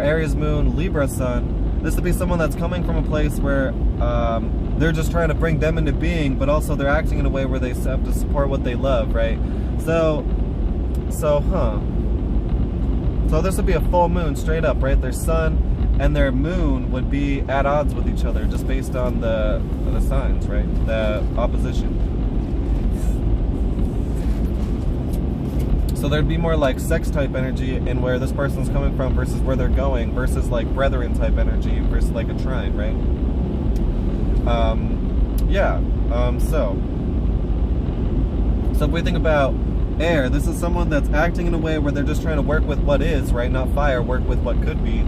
Aries moon, Libra sun, this would be someone that's coming from a place where they're just trying to bring them into being, but also they're acting in a way where they have to support what they love, right? So this would be a full moon straight up, right? Their sun and their moon would be at odds with each other just based on the signs, right? The opposition. So there'd be more like sex type energy in where this person's coming from versus where they're going, versus like brethren type energy versus like a trine, right? So if we think about air, this is someone that's acting in a way where they're just trying to work with what is, right? Not fire, work with what could be.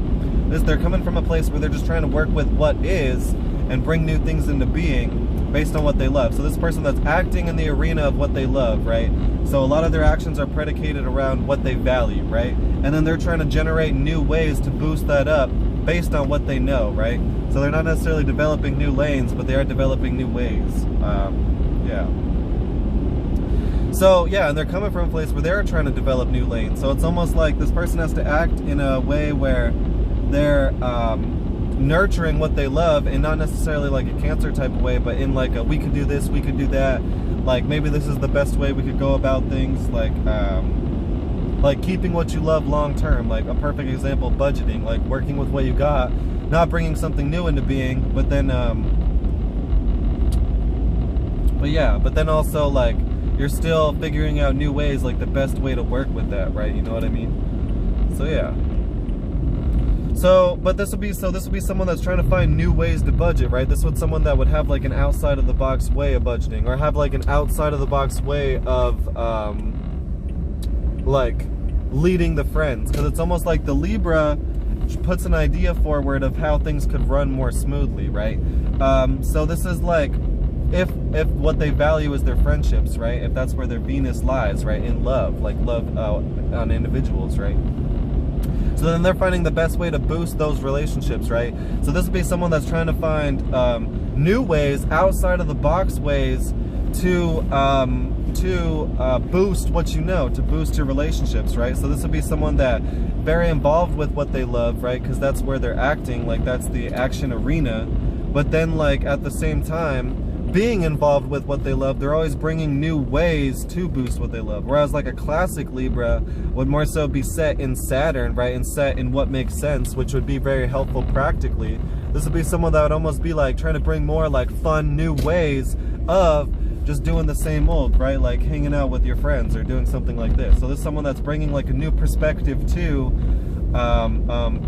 They're coming from a place where they're just trying to work with what is and bring new things into being based on what they love. So this person that's acting in the arena of what they love, right? So a lot of their actions are predicated around what they value, right? And then they're trying to generate new ways to boost that up based on what they know, right? So they're not necessarily developing new lanes, but they are developing new ways. So yeah, and they're coming from a place where they're trying to develop new lanes. So it's almost like this person has to act in a way where they're nurturing what they love, and not necessarily like a Cancer type of way, but in like a we could do this, we could do that, like maybe this is the best way we could go about things, like keeping what you love long term. Like a perfect example, budgeting, like working with what you got, not bringing something new into being, but then but then also like you're still figuring out new ways, like the best way to work with that, right? You know what I mean? So yeah. So this would be someone that's trying to find new ways to budget, right? This would someone that would have like an outside of the box way of budgeting, or have like an outside of the box way of like leading the friends, because it's almost like the Libra puts an idea forward of how things could run more smoothly, right? So this is like if what they value is their friendships, right? If that's where their Venus lies, right? In love, like love on individuals, right? So then they're finding the best way to boost those relationships, right? So this would be someone that's trying to find new ways, outside of the box ways to boost what you know, to boost your relationships, right? So this would be someone that very involved with what they love, right? Because that's where they're acting, like that's the action arena. But then like at the same time, being involved with what they love, they're always bringing new ways to boost what they love. Whereas like a classic Libra would more so be set in Saturn, right? And set in what makes sense, which would be very helpful practically. This would be someone that would almost be like trying to bring more like fun new ways of just doing the same old, right? Like hanging out with your friends or doing something like this. So this is someone that's bringing like a new perspective to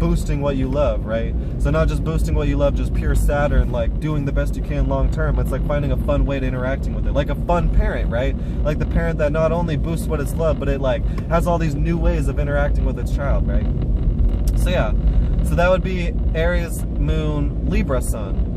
boosting what you love, right? So not just boosting what you love, just pure Saturn, like doing the best you can long term. It's like finding a fun way to interacting with it, like a fun parent, right? Like the parent that not only boosts what it's loved, but it like has all these new ways of interacting with its child, right? So yeah, so that would be Aries moon, Libra sun.